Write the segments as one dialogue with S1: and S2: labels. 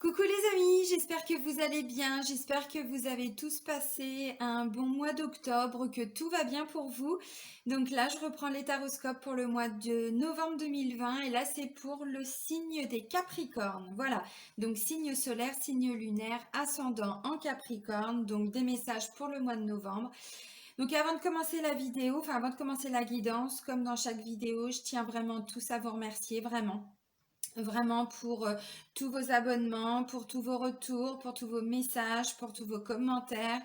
S1: Coucou les amis, j'espère que vous allez bien, j'espère que vous avez tous passé un bon mois d'octobre, que tout va bien pour vous. Donc là, je reprends les taroscopes pour le mois de novembre 2020 et là, c'est pour le signe des Capricornes. Voilà, donc signe solaire, signe lunaire, ascendant en Capricorne, donc des messages pour le mois de novembre. Donc avant de commencer la vidéo, enfin avant de commencer la guidance, comme dans chaque vidéo, je tiens vraiment tous à vous remercier, vraiment. Vraiment pour tous vos abonnements, pour tous vos retours, pour tous vos messages, pour tous vos commentaires,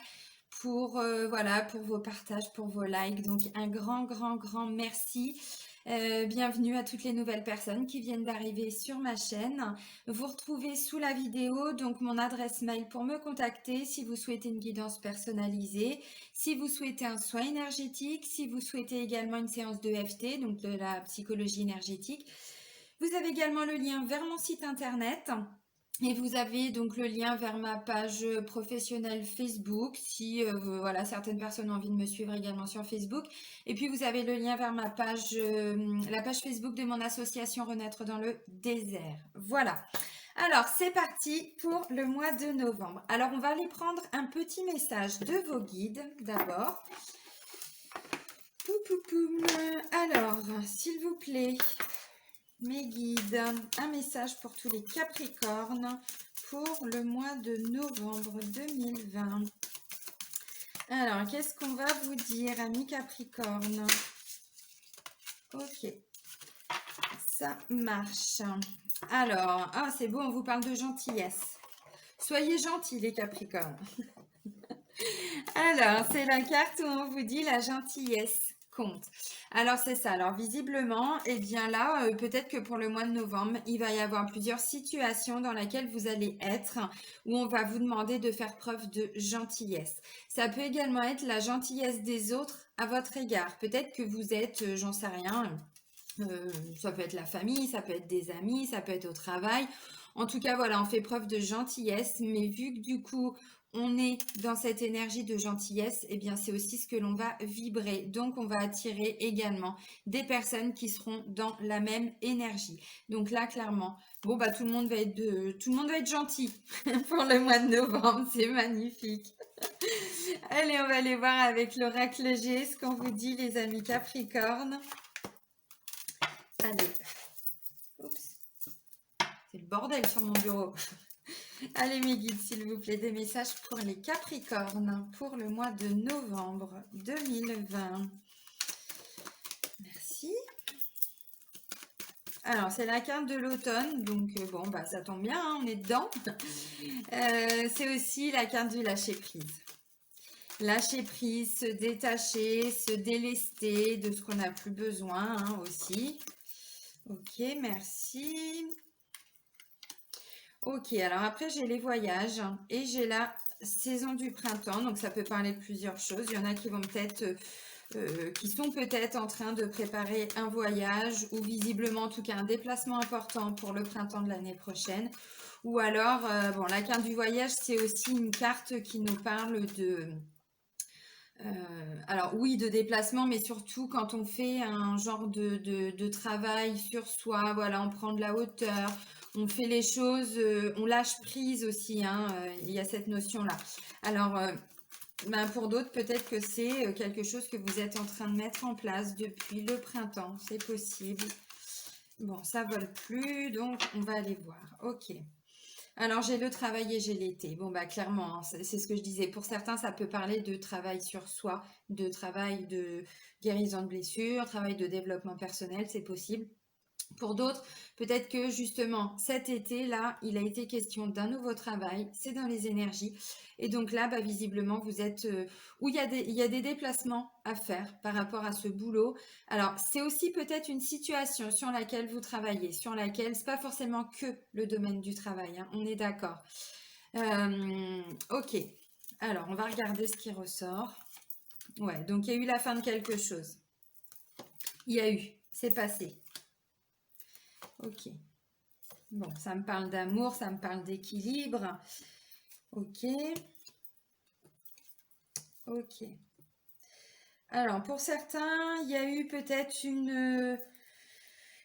S1: pour voilà, pour vos partages, pour vos likes. Donc un grand merci. Bienvenue à toutes les nouvelles personnes qui viennent d'arriver sur ma chaîne. Vous retrouvez sous la vidéo donc mon adresse mail pour me contacter si vous souhaitez une guidance personnalisée, si vous souhaitez un soin énergétique, si vous souhaitez également une séance de FT, donc de la psychologie énergétique. Vous avez également le lien vers mon site internet et vous avez donc le lien vers ma page professionnelle Facebook si voilà, certaines personnes ont envie de me suivre également sur Facebook. Et puis vous avez le lien vers ma page, la page Facebook de mon association Renaître dans le désert. Voilà. Alors c'est parti pour le mois de novembre. Alors on va aller prendre un petit message de vos guides d'abord. Alors, s'il vous plaît, mes guides, un message pour tous les Capricornes pour le mois de novembre 2020. Alors, qu'est-ce qu'on va vous dire, amis Capricornes? Ok, ça marche. Alors, ah, c'est beau, on vous parle de gentillesse. Soyez gentils, les Capricornes. Alors, c'est la carte où on vous dit la gentillesse compte. Alors, c'est ça. Alors, visiblement, eh bien là, peut-être que pour le mois de novembre, il va y avoir plusieurs situations dans lesquelles vous allez être, où on va vous demander de faire preuve de gentillesse. Ça peut également être la gentillesse des autres à votre égard. Peut-être que vous êtes, j'en sais rien, ça peut être la famille, ça peut être des amis, ça peut être au travail. En tout cas, voilà, on fait preuve de gentillesse, mais vu que du coup, on est dans cette énergie de gentillesse, eh bien, c'est aussi ce que l'on va vibrer. Donc, on va attirer également des personnes qui seront dans la même énergie. Donc là, clairement, bon, bah, tout le monde va être gentil pour le mois de novembre. C'est magnifique. Allez, on va aller voir avec l'oracle G ce qu'on vous dit, les amis Capricornes. Allez. Oups. C'est le bordel sur mon bureau. Allez mes guides, s'il vous plaît, des messages pour les Capricornes pour le mois de novembre 2020. Merci. Alors, c'est la carte de l'automne, donc bon, bah ça tombe bien, hein, on est dedans. C'est aussi la carte du lâcher-prise. Lâcher prise, se détacher, se délester de ce qu'on n'a plus besoin hein, aussi. Ok, merci. Ok, alors après j'ai les voyages et j'ai la saison du printemps, donc ça peut parler de plusieurs choses. Il y en a qui vont peut-être, qui sont peut-être en train de préparer un voyage ou visiblement en tout cas un déplacement important pour le printemps de l'année prochaine. Ou alors, bon, la carte du voyage, c'est aussi une carte qui nous parle de... alors oui, de déplacement, mais surtout quand on fait un genre de travail sur soi, voilà, on prend de la hauteur, on fait les choses, on lâche prise aussi, hein, il y a cette notion-là. Alors, ben pour d'autres, peut-être que c'est quelque chose que vous êtes en train de mettre en place depuis le printemps, c'est possible. Bon, ça vole plus, donc on va aller voir. Ok. Alors, j'ai le travail et j'ai l'été. Bon, bah, clairement, hein, c'est ce que je disais. Pour certains, ça peut parler de travail sur soi, de travail de guérison de blessures, travail de développement personnel, c'est possible. Pour d'autres, peut-être que justement cet été-là, il a été question d'un nouveau travail, c'est dans les énergies. Et donc là, bah, visiblement, vous êtes où il y a des déplacements à faire par rapport à ce boulot. Alors, c'est aussi peut-être une situation sur laquelle vous travaillez, sur laquelle c'est pas forcément que le domaine du travail, hein, on est d'accord. Ok, alors on va regarder ce qui ressort. Ouais, donc il y a eu la fin de quelque chose. Il y a eu, c'est passé. Ok. Bon, ça me parle d'amour, ça me parle d'équilibre. Ok. Ok. Alors, pour certains, il y a eu peut-être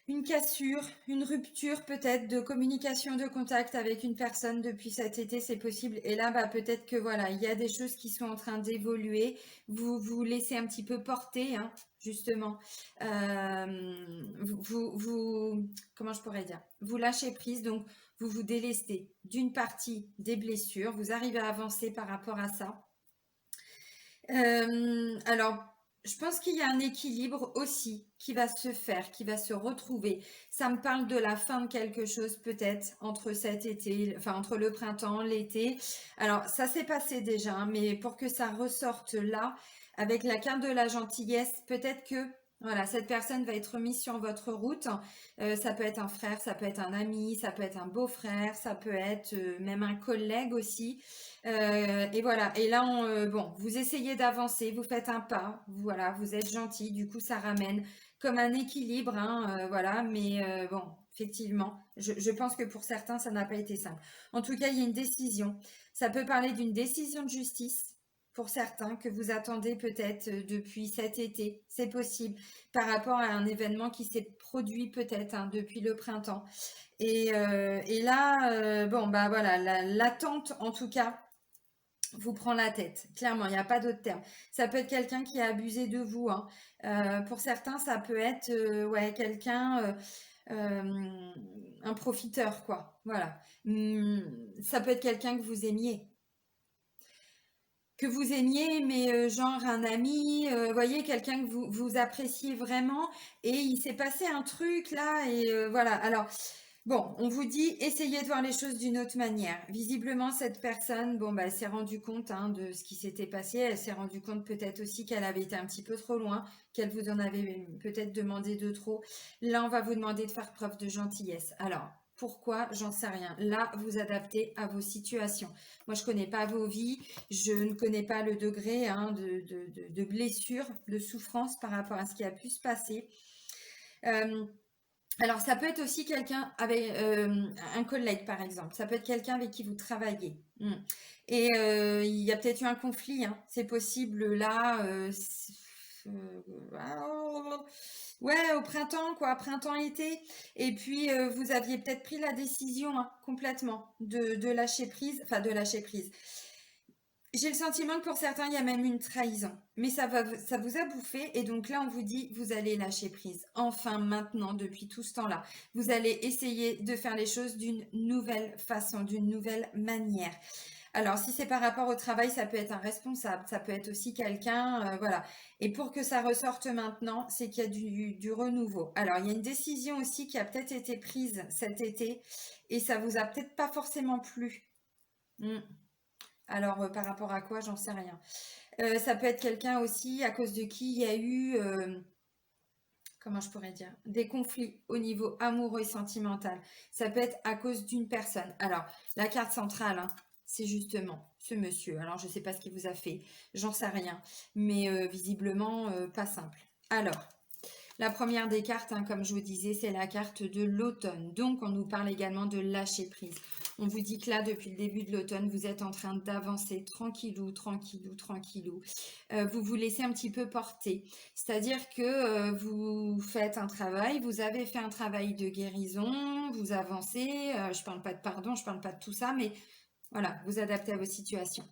S1: une cassure, une rupture peut-être de communication, de contact avec une personne depuis cet été, c'est possible. Et là, bah, peut-être que voilà, il y a des choses qui sont en train d'évoluer. Vous vous laissez un petit peu porter, hein, justement. Comment je pourrais dire? Vous lâchez prise, donc vous vous délestez d'une partie des blessures. Vous arrivez à avancer par rapport à ça. Alors, je pense qu'il y a un équilibre aussi qui va se faire, qui va se retrouver. Ça me parle de la fin de quelque chose peut-être entre cet été, enfin entre le printemps, l'été. Alors, ça s'est passé déjà, hein, mais pour que ça ressorte là, avec la carte de la gentillesse, peut-être que voilà, cette personne va être mise sur votre route. Ça peut être un frère, ça peut être un ami, ça peut être un beau-frère, ça peut être même un collègue aussi. Et voilà. Et là, bon, vous essayez d'avancer, vous faites un pas, voilà, vous êtes gentil. Du coup, ça ramène comme un équilibre, hein, voilà. Mais bon, effectivement, je pense que pour certains, ça n'a pas été simple. En tout cas, il y a une décision. Ça peut parler d'une décision de justice. Pour certains, que vous attendez peut-être depuis cet été, c'est possible, par rapport à un événement qui s'est produit peut-être hein, depuis le printemps. Et là, bon, bah voilà, l'attente en tout cas, vous prend la tête. Clairement, il n'y a pas d'autre terme. Ça peut être quelqu'un qui a abusé de vous, hein. Pour certains, ça peut être ouais, quelqu'un, un profiteur, quoi. Voilà. Ça peut être quelqu'un que vous aimiez. Que vous aimiez, mais genre un ami, voyez, quelqu'un que vous appréciez vraiment, et il s'est passé un truc là, et voilà. Alors, bon, on vous dit, essayez de voir les choses d'une autre manière. Visiblement, cette personne, bon, bah, elle s'est rendue compte hein, de ce qui s'était passé. Elle s'est rendue compte peut-être aussi qu'elle avait été un petit peu trop loin, qu'elle vous en avait peut-être demandé de trop. Là, on va vous demander de faire preuve de gentillesse. Alors, pourquoi? J'en sais rien. Là, vous adaptez à vos situations. Moi, je connais pas vos vies. Je ne connais pas le degré hein, de blessure, de souffrance par rapport à ce qui a pu se passer. Alors, ça peut être aussi quelqu'un avec un collègue, par exemple. Ça peut être quelqu'un avec qui vous travaillez. Et il y a peut-être eu un conflit. Hein. C'est possible là. Ouais, au printemps, quoi, printemps-été. Et puis, vous aviez peut-être pris la décision hein, complètement de lâcher prise. Enfin, de lâcher prise. J'ai le sentiment que pour certains, il y a même une trahison. Mais ça vous a bouffé. Et donc là, on vous dit, vous allez lâcher prise. Enfin, maintenant, depuis tout ce temps-là, vous allez essayer de faire les choses d'une nouvelle façon, d'une nouvelle manière. Alors, si c'est par rapport au travail, ça peut être un responsable, ça peut être aussi quelqu'un, voilà. Et pour que ça ressorte maintenant, c'est qu'il y a du renouveau. Alors, il y a une décision aussi qui a peut-être été prise cet été et ça vous a peut-être pas forcément plu. Hmm. Alors, par rapport à quoi, j'en sais rien. Ça peut être quelqu'un aussi à cause de qui il y a eu, comment je pourrais dire, des conflits au niveau amoureux et sentimental. Ça peut être à cause d'une personne. Alors, la carte centrale, hein, c'est justement ce monsieur. Alors, je ne sais pas ce qu'il vous a fait, j'en sais rien, mais visiblement pas simple. Alors, la première des cartes, hein, comme je vous disais, c'est la carte de l'automne. Donc, on nous parle également de lâcher prise. On vous dit que là, depuis le début de l'automne, vous êtes en train d'avancer tranquillou, tranquillou, tranquillou. Vous vous laissez un petit peu porter. C'est-à-dire que vous faites un travail, vous avez fait un travail de guérison, vous avancez. Je ne parle pas de pardon, je ne parle pas de tout ça, mais voilà, vous adaptez à vos situations.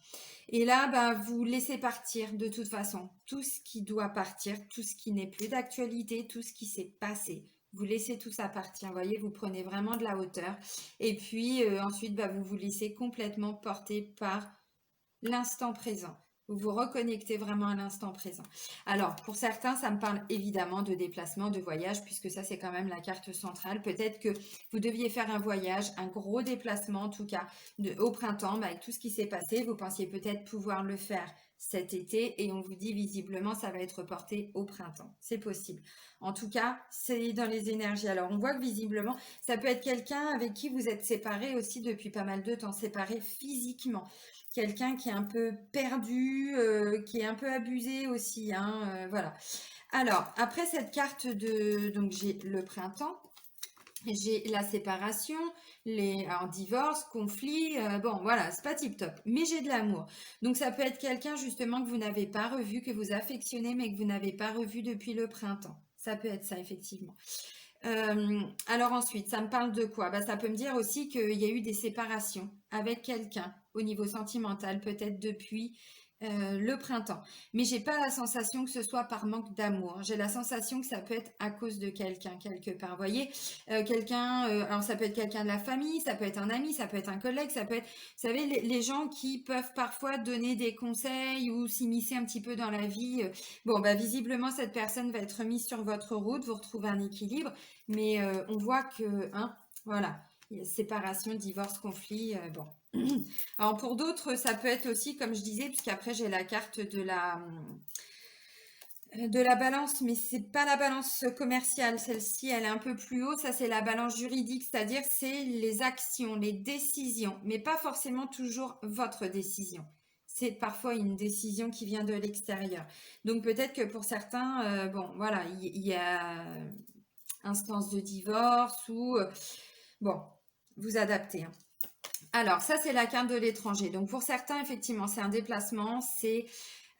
S1: Et là, bah, vous laissez partir de toute façon tout ce qui doit partir, tout ce qui n'est plus d'actualité, tout ce qui s'est passé. Vous laissez tout ça partir, vous voyez, vous prenez vraiment de la hauteur. Et puis ensuite, bah, vous vous laissez complètement porter par l'instant présent. Vous vous reconnectez vraiment à l'instant présent. Alors, pour certains, ça me parle évidemment de déplacement, de voyage, puisque ça, c'est quand même la carte centrale. Peut-être que vous deviez faire un voyage, un gros déplacement en tout cas, au printemps, avec tout ce qui s'est passé. Vous pensiez peut-être pouvoir le faire cet été et on vous dit visiblement ça va être reporté au printemps. C'est possible. En tout cas, c'est dans les énergies. Alors, on voit que visiblement, ça peut être quelqu'un avec qui vous êtes séparés aussi depuis pas mal de temps, séparés physiquement. Quelqu'un qui est un peu perdu, qui est un peu abusé aussi, hein, voilà. Alors, après cette carte de... Donc, j'ai le printemps, j'ai la séparation, alors, divorce, conflit, bon, voilà, c'est pas tip-top, mais j'ai de l'amour. Donc, ça peut être quelqu'un, justement, que vous n'avez pas revu, que vous affectionnez, mais que vous n'avez pas revu depuis le printemps. Ça peut être ça, effectivement. Alors ensuite, ça me parle de quoi? Bah, ça peut me dire aussi qu'il y a eu des séparations avec quelqu'un au niveau sentimental, peut-être depuis le printemps. Mais j'ai pas la sensation que ce soit par manque d'amour. J'ai la sensation que ça peut être à cause de quelqu'un quelque part. Vous voyez, quelqu'un, alors ça peut être quelqu'un de la famille, ça peut être un ami, ça peut être un collègue, ça peut être, vous savez, les gens qui peuvent parfois donner des conseils ou s'immiscer un petit peu dans la vie. Bon, bah visiblement cette personne va être mise sur votre route, vous retrouvez un équilibre. Mais on voit que, hein, voilà, séparation, divorce, conflit, bon. Alors pour d'autres, ça peut être aussi, comme je disais, puisqu'après j'ai la carte de la balance, mais c'est pas la balance commerciale, celle-ci, elle est un peu plus haut, ça c'est la balance juridique, c'est-à-dire c'est les actions, les décisions, mais pas forcément toujours votre décision. C'est parfois une décision qui vient de l'extérieur. Donc peut-être que pour certains, bon, voilà, il y a instance de divorce ou bon, vous adaptez, hein. Alors ça c'est la carte de l'étranger. Donc pour certains effectivement c'est un déplacement, c'est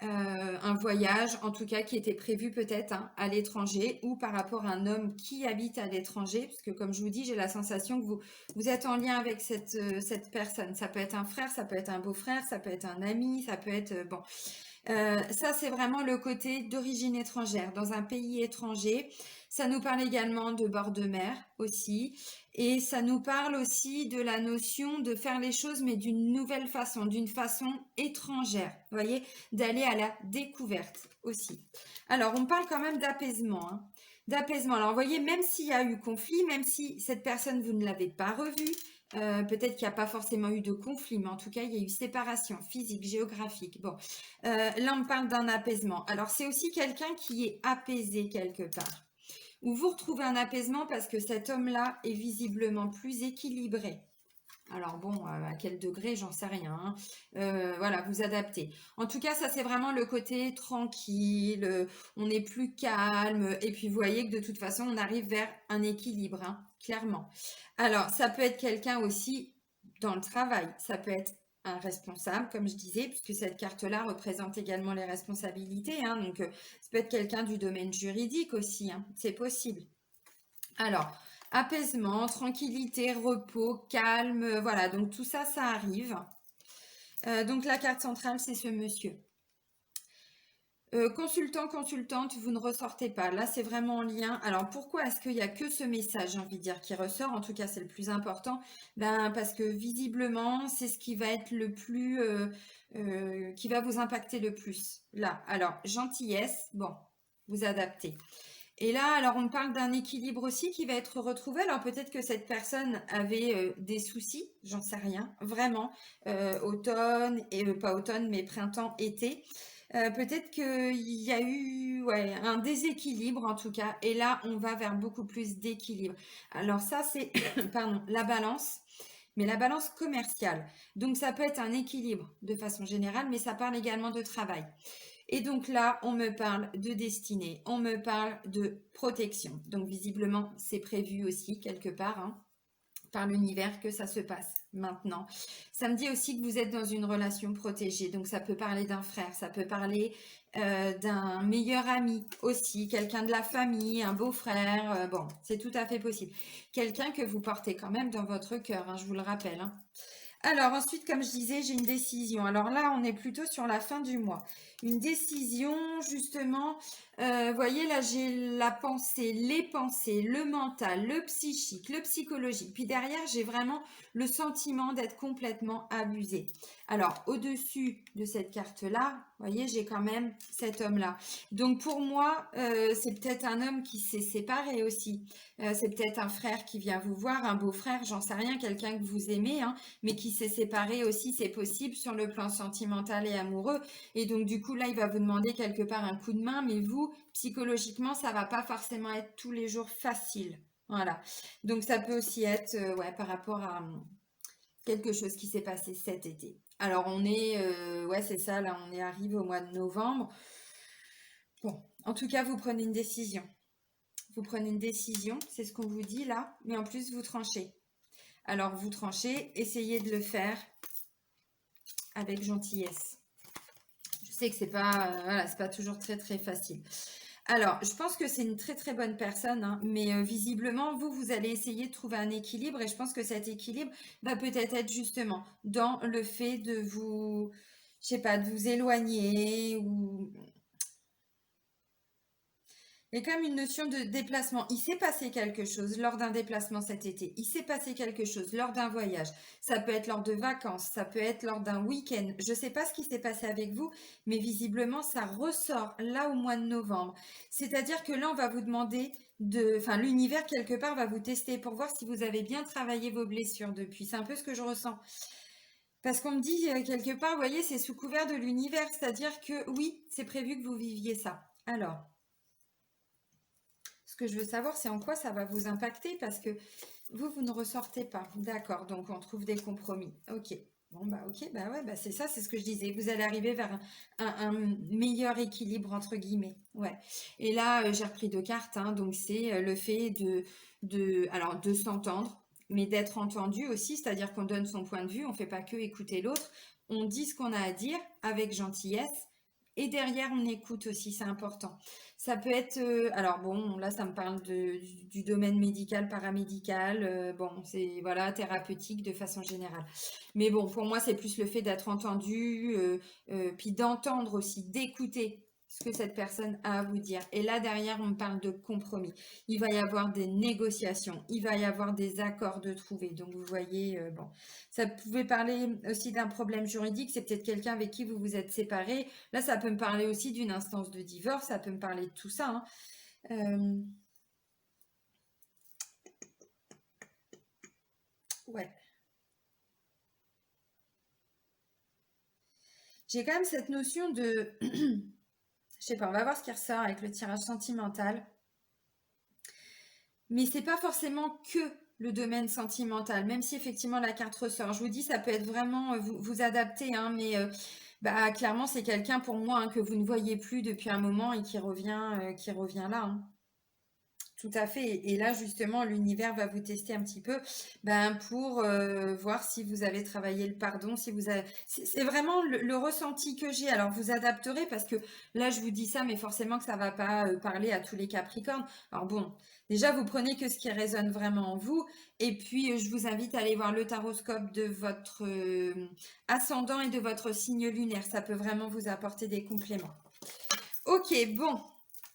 S1: un voyage en tout cas qui était prévu peut-être hein, à l'étranger ou par rapport à un homme qui habite à l'étranger, parce que comme je vous dis j'ai la sensation que vous êtes en lien avec cette personne. Ça peut être un frère, ça peut être un beau-frère, ça peut être un ami, ça peut être bon. Ça, c'est vraiment le côté d'origine étrangère, dans un pays étranger. Ça nous parle également de bord de mer aussi. Et ça nous parle aussi de la notion de faire les choses, mais d'une nouvelle façon, d'une façon étrangère. Vous voyez, d'aller à la découverte aussi. Alors, on parle quand même d'apaisement, hein. D'apaisement. Alors, vous voyez, même s'il y a eu conflit, même si cette personne, vous ne l'avez pas revue, peut-être qu'il n'y a pas forcément eu de conflit, mais en tout cas, il y a eu séparation physique, géographique. Bon, là, on parle d'un apaisement. Alors, c'est aussi quelqu'un qui est apaisé quelque part. Ou vous retrouvez un apaisement parce que cet homme-là est visiblement plus équilibré. Alors bon, à quel degré, j'en sais rien, hein. Voilà, vous adaptez. En tout cas, ça c'est vraiment le côté tranquille, on est plus calme, et puis vous voyez que de toute façon, on arrive vers un équilibre, hein, clairement. Alors, ça peut être quelqu'un aussi dans le travail, ça peut être un responsable, comme je disais, puisque cette carte-là représente également les responsabilités, hein, donc ça peut être quelqu'un du domaine juridique aussi, hein, c'est possible. Alors, apaisement, tranquillité, repos, calme, voilà, donc tout ça, ça arrive. Donc la carte centrale, c'est ce monsieur. Consultant, consultante, vous ne ressortez pas. Là, c'est vraiment en lien. Alors, pourquoi est-ce qu'il n'y a que ce message, j'ai envie de dire, qui ressort? En tout cas, c'est le plus important. Ben, parce que visiblement, c'est ce qui va être le plus, qui va vous impacter le plus. Là, alors, gentillesse, bon, vous adaptez. Et là, alors on parle d'un équilibre aussi qui va être retrouvé. Alors peut-être que cette personne avait des soucis, j'en sais rien, vraiment, automne, et pas automne, mais printemps, été. Peut-être qu'il y a eu ouais, un déséquilibre en tout cas, et là on va vers beaucoup plus d'équilibre. Alors ça c'est, pardon, la balance, mais la balance commerciale. Donc ça peut être un équilibre de façon générale, mais ça parle également de travail. Et donc là, on me parle de destinée, on me parle de protection. Donc visiblement, c'est prévu aussi quelque part hein, par l'univers que ça se passe maintenant. Ça me dit aussi que vous êtes dans une relation protégée. Donc ça peut parler d'un frère, ça peut parler d'un meilleur ami aussi, quelqu'un de la famille, un beau-frère. Bon, c'est tout à fait possible. Quelqu'un que vous portez quand même dans votre cœur, hein, je vous le rappelle, hein. Alors ensuite, comme je disais, j'ai une décision. Alors là, on est plutôt sur la fin du mois. Une décision, justement, vous voyez, là, j'ai la pensée, le mental, le psychique, le psychologique. Puis derrière, j'ai vraiment le sentiment d'être complètement abusé. Alors, au-dessus de cette carte-là, vous voyez, j'ai quand même cet homme-là. Donc pour moi, c'est peut-être un homme qui s'est séparé aussi. C'est peut-être un frère qui vient vous voir, un beau-frère, j'en sais rien, quelqu'un que vous aimez, hein, mais qui s'est séparé aussi, c'est possible sur le plan sentimental et amoureux. Et donc, du coup, là, il va vous demander quelque part un coup de main, mais vous, psychologiquement, ça va pas forcément être tous les jours facile. Voilà. Donc, ça peut aussi être ouais, par rapport à quelque chose qui s'est passé cet été. Alors, on est, ouais, c'est ça, là, on est arrivé au mois de novembre. Bon, en tout cas, vous prenez une décision. Vous prenez une décision, c'est ce qu'on vous dit là, mais en plus, vous tranchez. Alors, vous tranchez, essayez de le faire avec gentillesse. Je sais que c'est pas, voilà, c'est pas toujours très très facile. Alors, je pense que c'est une très très bonne personne, hein, mais visiblement, vous allez essayer de trouver un équilibre et je pense que cet équilibre va peut-être être justement dans le fait de vous, je sais pas, de vous éloigner ou il y a quand même une notion de déplacement. Il s'est passé quelque chose lors d'un déplacement cet été. Il s'est passé quelque chose lors d'un voyage. Ça peut être lors de vacances, ça peut être lors d'un week-end. Je ne sais pas ce qui s'est passé avec vous, mais visiblement, ça ressort là au mois de novembre. C'est-à-dire que là, on va vous demander de... Enfin, l'univers, quelque part, va vous tester pour voir si vous avez bien travaillé vos blessures depuis. C'est un peu ce que je ressens. Parce qu'on me dit, quelque part, vous voyez, c'est sous couvert de l'univers. C'est-à-dire que oui, c'est prévu que vous viviez ça. Alors... Ce que je veux savoir, c'est en quoi ça va vous impacter parce que vous ne ressortez pas. D'accord, donc on trouve des compromis. Ok. Bon, bah ok, bah ouais, bah c'est ça, c'est ce que je disais. Vous allez arriver vers un meilleur équilibre, entre guillemets. Ouais. Et là, j'ai repris deux cartes, hein, donc c'est le fait alors, de s'entendre, mais d'être entendu aussi, c'est-à-dire qu'on donne son point de vue, on ne fait pas que écouter l'autre, on dit ce qu'on a à dire avec gentillesse, et derrière, on écoute aussi, c'est important. Ça peut être, alors bon, là ça me parle du domaine médical, paramédical, bon, c'est voilà, thérapeutique de façon générale. Mais bon, pour moi, c'est plus le fait d'être entendu, puis d'entendre aussi, d'écouter ce que cette personne a à vous dire. Et là, derrière, on parle de compromis. Il va y avoir des négociations, il va y avoir des accords de trouver. Donc, vous voyez, bon, ça pouvait parler aussi d'un problème juridique. C'est peut-être quelqu'un avec qui vous vous êtes séparé. Là, ça peut me parler aussi d'une instance de divorce, ça peut me parler de tout ça, hein. Euh, ouais. J'ai quand même cette notion de... Je sais pas, on va voir ce qui ressort avec le tirage sentimental. Mais c'est pas forcément que le domaine sentimental, même si effectivement la carte ressort. Je vous dis, ça peut être vraiment vous adapter, hein, mais bah, clairement, c'est quelqu'un pour moi hein, que vous ne voyez plus depuis un moment et qui revient là, hein. Tout à fait. Et là, justement, l'univers va vous tester un petit peu ben, pour voir si vous avez travaillé le pardon, si vous avez... C'est vraiment le ressenti que j'ai. Alors, vous adapterez parce que là, je vous dis ça, mais forcément que ça va pas parler à tous les Capricornes. Alors bon, déjà, vous prenez que ce qui résonne vraiment en vous. Et puis, je vous invite à aller voir le taroscope de votre ascendant et de votre signe lunaire. Ça peut vraiment vous apporter des compléments. Ok, bon.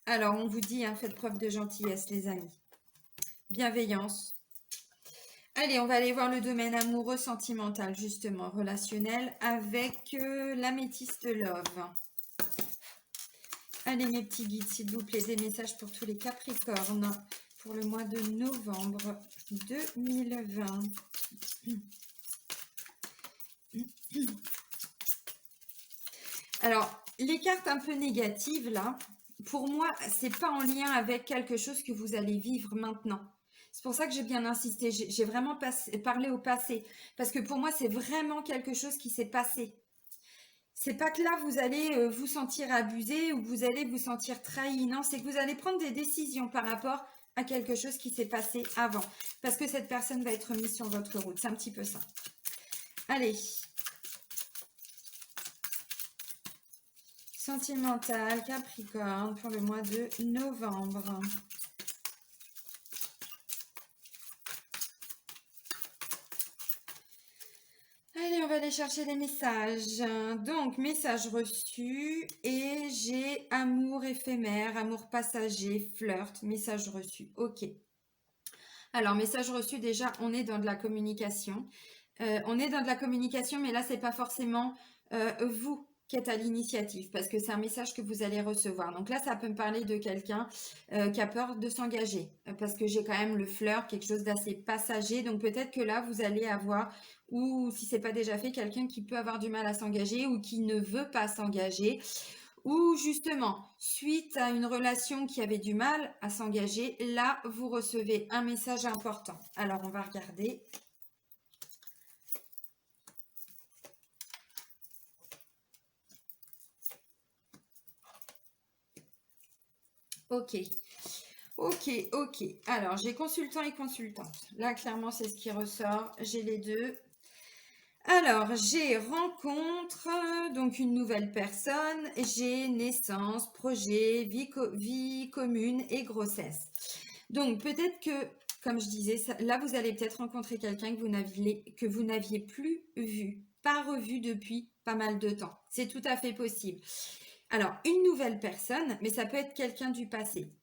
S1: Alors, on vous dit, hein, faites preuve de gentillesse, les amis. Bienveillance. Allez, on va aller voir le domaine amoureux, sentimental, justement, relationnel, avec l'améthyste love. Allez, mes petits guides, s'il vous plaît, des messages pour tous les Capricornes pour le mois de novembre 2020. Alors, les cartes un peu négatives, là, pour moi, c'est pas en lien avec quelque chose que vous allez vivre maintenant. C'est pour ça que j'ai bien insisté. J'ai vraiment parlé au passé. Parce que pour moi, c'est vraiment quelque chose qui s'est passé. C'est pas que là, vous allez vous sentir abusé ou vous allez vous sentir trahi. Non, c'est que vous allez prendre des décisions par rapport à quelque chose qui s'est passé avant. Parce que cette personne va être mise sur votre route. C'est un petit peu ça. Allez. Sentimental, Capricorne, pour le mois de novembre. Allez, on va aller chercher les messages. Donc, message reçu et j'ai amour éphémère, amour passager, flirt, message reçu. Ok. Alors, message reçu, déjà, on est dans de la communication. On est dans de la communication, mais là, c'est pas forcément vous qui êtes à l'initiative, parce que c'est un message que vous allez recevoir. Donc là, ça peut me parler de quelqu'un qui a peur de s'engager, parce que j'ai quand même le flirt, quelque chose d'assez passager. Donc peut-être que là, vous allez avoir, ou si c'est pas déjà fait, quelqu'un qui peut avoir du mal à s'engager ou qui ne veut pas s'engager. Ou justement, suite à une relation qui avait du mal à s'engager, là, vous recevez un message important. Alors, on va regarder. Ok, ok. Alors, j'ai consultant et consultante. Là, clairement, c'est ce qui ressort. J'ai les deux. Alors, j'ai rencontre, donc une nouvelle personne, j'ai naissance, projet, vie commune et grossesse. Donc, peut-être que, comme je disais, là, vous allez peut-être rencontrer quelqu'un que vous n'aviez plus vu, pas revu depuis pas mal de temps. C'est tout à fait possible. Alors, une nouvelle personne, mais ça peut être quelqu'un du passé.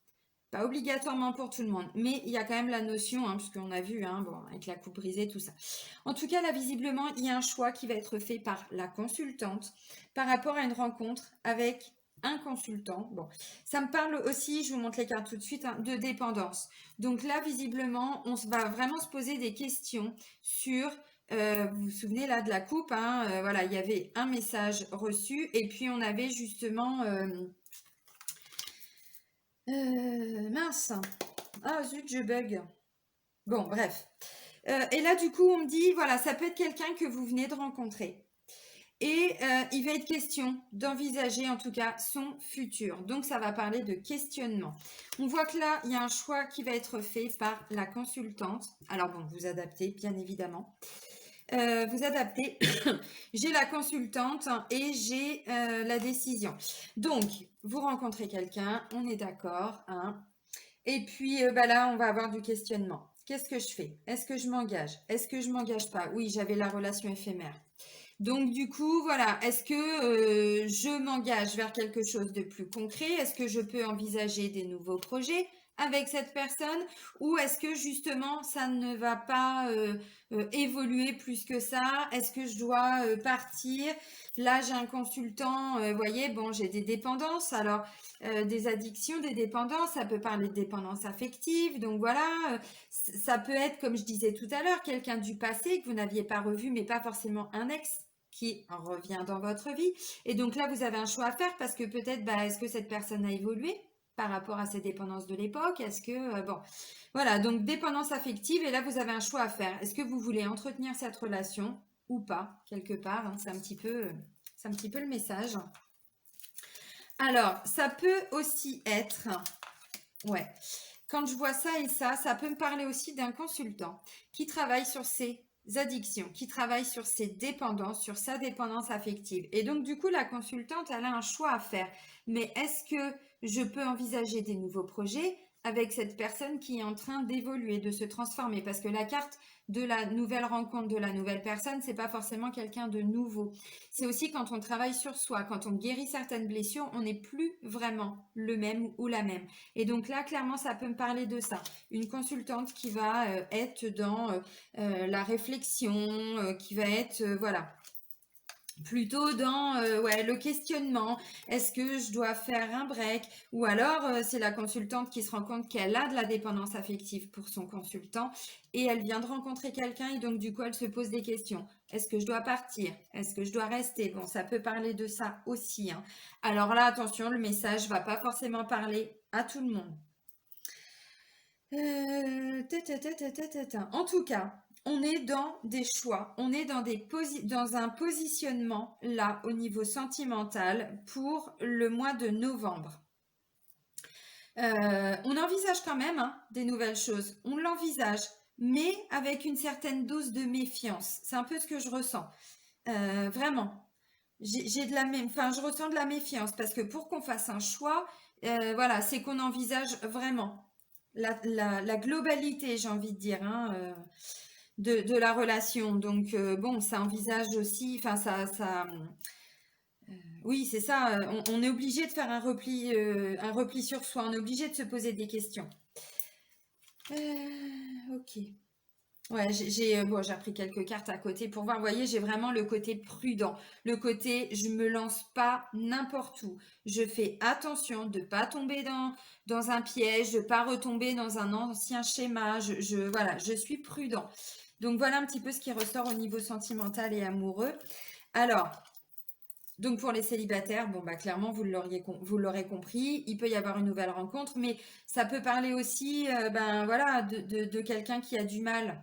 S1: Pas obligatoirement pour tout le monde, mais il y a quand même la notion, hein, puisqu'on a vu, hein, bon, avec la coupe brisée, tout ça. En tout cas, là, visiblement, il y a un choix qui va être fait par la consultante par rapport à une rencontre avec un consultant. Bon, ça me parle aussi, je vous montre les cartes tout de suite, hein, de dépendance. Donc là, visiblement, on va vraiment se poser des questions sur, vous vous souvenez là de la coupe, hein, voilà, il y avait un message reçu et puis on avait justement... mince. Ah zut, je bug. Bon, bref. Et là, du coup, on me dit, voilà, ça peut être quelqu'un que vous venez de rencontrer. Et il va être question d'envisager en tout cas son futur. Donc, ça va parler de questionnement. On voit que là, il y a un choix qui va être fait par la consultante. Alors, bon, vous adaptez, bien évidemment. Vous adaptez. J'ai la consultante et j'ai la décision. Donc, vous rencontrez quelqu'un, on est d'accord, hein. Et puis bah là, on va avoir du questionnement. Qu'est-ce que je fais? Est-ce que je m'engage? Est-ce que je m'engage pas? Oui, j'avais la relation éphémère. Donc du coup, voilà, est-ce que je m'engage vers quelque chose de plus concret? Est-ce que je peux envisager des nouveaux projets avec cette personne? Ou est-ce que justement, ça ne va pas évoluer plus que ça? Est-ce que je dois partir? Là, j'ai un consultant, vous voyez, bon, j'ai des dépendances. Alors, des addictions, des dépendances, ça peut parler de dépendance affective. Donc voilà, ça peut être, comme je disais tout à l'heure, quelqu'un du passé que vous n'aviez pas revu, mais pas forcément un ex qui revient dans votre vie. Et donc là, vous avez un choix à faire parce que peut-être, bah, est-ce que cette personne a évolué par rapport à ses dépendances de l'époque? Est-ce que, bon, voilà, donc dépendance affective, et là, vous avez un choix à faire. Est-ce que vous voulez entretenir cette relation ou pas, quelque part, hein, c'est un petit peu le message. Alors, ça peut aussi être, ouais, quand je vois ça et ça peut me parler aussi d'un consultant qui travaille sur ses addictions, qui travaille sur ses dépendances, sur sa dépendance affective. Et donc, du coup, la consultante, elle a un choix à faire. Mais est-ce que je peux envisager des nouveaux projets avec cette personne qui est en train d'évoluer, de se transformer? Parce que la carte de la nouvelle rencontre, de la nouvelle personne, c'est pas forcément quelqu'un de nouveau. C'est aussi quand on travaille sur soi, quand on guérit certaines blessures, on n'est plus vraiment le même ou la même. Et donc là, clairement, ça peut me parler de ça. Une consultante qui va être dans la réflexion, qui va être, voilà, plutôt dans ouais, le questionnement. Est-ce que je dois faire un break? Ou alors, c'est la consultante qui se rend compte qu'elle a de la dépendance affective pour son consultant et elle vient de rencontrer quelqu'un et donc du coup, elle se pose des questions. Est-ce que je dois partir? Est-ce que je dois rester? Bon, ça peut parler de ça aussi, hein. Alors là, attention, le message va pas forcément parler à tout le monde. En tout cas, on est dans des choix, on est dans un positionnement là au niveau sentimental pour le mois de novembre. On envisage quand même hein, des nouvelles choses, on l'envisage, mais avec une certaine dose de méfiance. C'est un peu ce que je ressens, vraiment. J'ai de la même, enfin, je ressens de la méfiance parce que pour qu'on fasse un choix, voilà, c'est qu'on envisage vraiment la globalité, j'ai envie de dire, hein, de la relation. Donc, bon, ça envisage aussi, enfin, oui, c'est ça, on est obligé de faire un repli sur soi, on est obligé de se poser des questions. Ok. Ouais, bon, j'ai pris quelques cartes à côté pour voir. Vous voyez, j'ai vraiment le côté prudent, le côté je me lance pas n'importe où. Je fais attention de pas tomber dans un piège, de pas retomber dans un ancien schéma. Voilà, je suis prudent. Donc voilà un petit peu ce qui ressort au niveau sentimental et amoureux. Alors, donc pour les célibataires, bon bah clairement vous l'aurez compris, il peut y avoir une nouvelle rencontre, mais ça peut parler aussi, ben voilà, de quelqu'un qui a du mal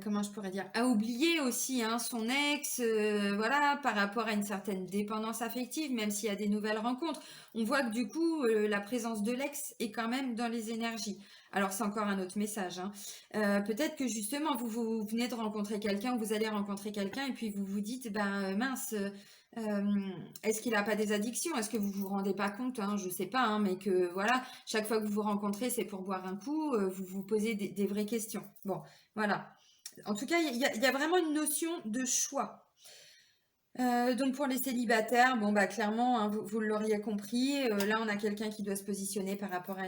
S1: comment je pourrais dire? À oublier aussi hein, son ex, voilà, par rapport à une certaine dépendance affective, même s'il y a des nouvelles rencontres. On voit que du coup, la présence de l'ex est quand même dans les énergies. Alors, c'est encore un autre message, hein. Peut-être que justement, vous venez de rencontrer quelqu'un, ou vous allez rencontrer quelqu'un, et puis vous vous dites, ben mince, est-ce qu'il n'a pas des addictions? Est-ce que vous vous rendez pas compte, hein? Je sais pas, hein, mais que voilà, chaque fois que vous vous rencontrez, c'est pour boire un coup, vous vous posez des vraies questions. Bon, voilà. En tout cas, il y a vraiment une notion de choix. Donc pour les célibataires, bon bah clairement, hein, vous l'auriez compris, là on a quelqu'un qui doit se positionner par rapport à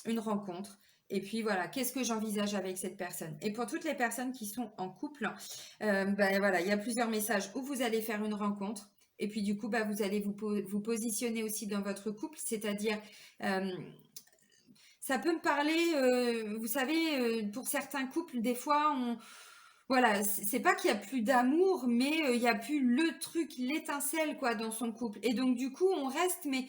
S1: une rencontre. Et puis voilà, qu'est-ce que j'envisage avec cette personne? Et pour toutes les personnes qui sont en couple, bah voilà, il y a plusieurs messages où vous allez faire une rencontre. Et puis du coup, bah, vous allez vous positionner aussi dans votre couple, c'est-à-dire, euh, ça peut me parler, vous savez, pour certains couples, des fois, voilà, c'est pas qu'il y a plus d'amour, mais il y a plus le truc, l'étincelle, quoi, dans son couple. Et donc, du coup, on reste, mais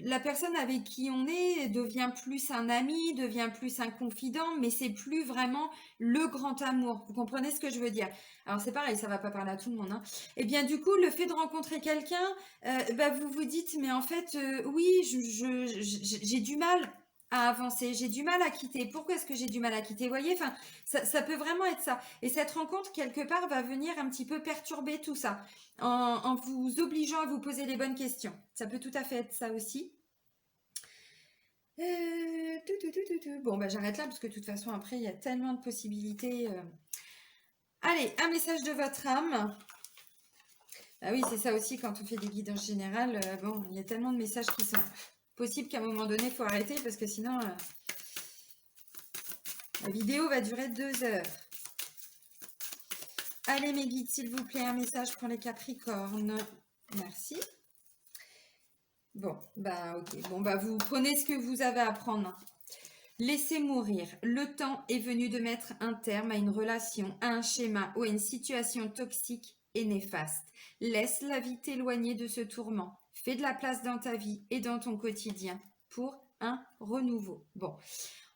S1: la personne avec qui on est devient plus un ami, devient plus un confident, mais c'est plus vraiment le grand amour. Vous comprenez ce que je veux dire? Alors, c'est pareil, ça va pas parler à tout le monde, hein. Et bien, du coup, le fait de rencontrer quelqu'un, bah, vous vous dites, mais en fait, oui, j'ai du mal à avancer, j'ai du mal à quitter. Pourquoi est-ce que j'ai du mal à quitter? Vous voyez, enfin, ça peut vraiment être ça. Et cette rencontre, quelque part, va venir un petit peu perturber tout ça, en vous obligeant à vous poser les bonnes questions. Ça peut tout à fait être ça aussi. Bon, bah, j'arrête là, parce que de toute façon, après, il y a tellement de possibilités. Allez, un message de votre âme. Ah oui, c'est ça aussi, quand on fait des guidances générales, bon, il y a tellement de messages qui sont possibles qu'à un moment donné, il faut arrêter, parce que sinon, la vidéo va durer 2 heures. Allez, mes guides, s'il vous plaît, un message pour les Capricornes. Merci. Bon, bah ok. Bon, bah vous prenez ce que vous avez à prendre. Laissez mourir. Le temps est venu de mettre un terme à une relation, à un schéma ou à une situation toxique et néfaste. Laisse la vie t'éloigner de ce tourment. Fais de la place dans ta vie et dans ton quotidien pour un renouveau. Bon,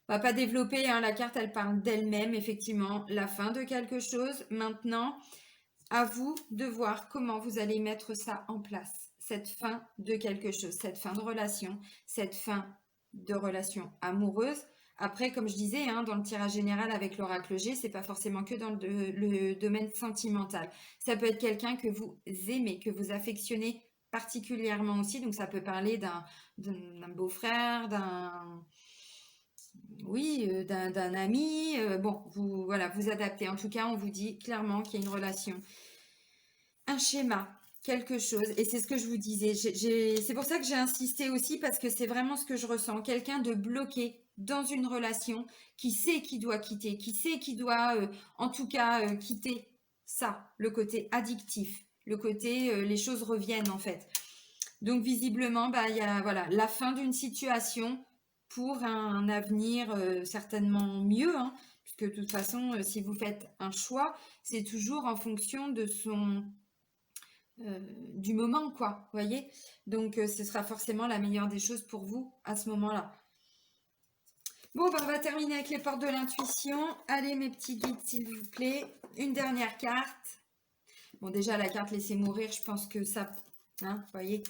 S1: on va pas développer, hein, la carte, elle parle d'elle-même, effectivement, la fin de quelque chose. Maintenant, à vous de voir comment vous allez mettre ça en place, cette fin de quelque chose, cette fin de relation, cette fin de relation amoureuse. Après, comme je disais, hein, dans le tirage général avec l'oracle G, c'est pas forcément que dans le domaine sentimental. Ça peut être quelqu'un que vous aimez, que vous affectionnez particulièrement aussi. Donc, ça peut parler d'un beau-frère, oui, d'un ami. Bon, voilà, vous adaptez. En tout cas, on vous dit clairement qu'il y a une relation, un schéma, quelque chose. Et c'est ce que je vous disais. C'est pour ça que j'ai insisté aussi, parce que c'est vraiment ce que je ressens. Quelqu'un de bloqué dans une relation, qui sait qu'il doit quitter, qui sait qu'il doit, en tout cas, quitter ça, le côté addictif, le côté, les choses reviennent en fait. Donc visiblement, bah, il y a voilà, la fin d'une situation pour un avenir certainement mieux, hein, puisque de toute façon, si vous faites un choix, c'est toujours en fonction de du moment, quoi, vous voyez. Donc ce sera forcément la meilleure des choses pour vous à ce moment-là. Bon, bah, on va terminer avec les portes de l'intuition. Allez, mes petits guides, s'il vous plaît. Une dernière carte. Bon, déjà, la carte laisser mourir, je pense que ça, hein, vous voyez,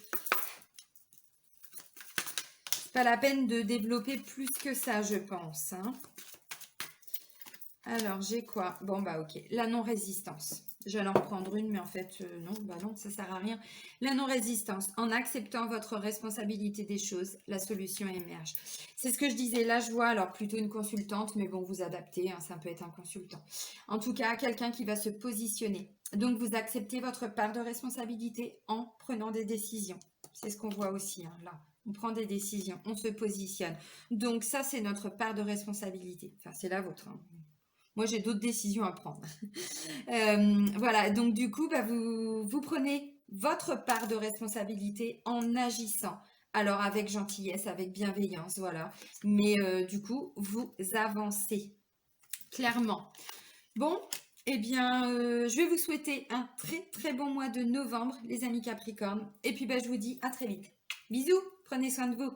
S1: pas la peine de développer plus que ça, je pense, hein. Alors, j'ai quoi? Bon, bah ok. La non-résistance. J'allais en reprendre une, mais en fait, non, bah non, ça sert à rien. La non-résistance. En acceptant votre responsabilité des choses, la solution émerge. C'est ce que je disais. Là, je vois alors plutôt une consultante, mais bon, vous adaptez, hein, ça peut être un consultant. En tout cas, quelqu'un qui va se positionner. Donc, vous acceptez votre part de responsabilité en prenant des décisions. C'est ce qu'on voit aussi, hein, là. On prend des décisions, on se positionne. Donc ça, c'est notre part de responsabilité. Enfin, c'est la vôtre, hein. Moi, j'ai d'autres décisions à prendre. Voilà, donc du coup, bah, vous prenez votre part de responsabilité en agissant. Alors avec gentillesse, avec bienveillance, voilà. Mais du coup, vous avancez, clairement. Bon, eh bien, je vais vous souhaiter un très très bon mois de novembre, les amis Capricorne. Et puis, bah, je vous dis à très vite. Bisous, prenez soin de vous.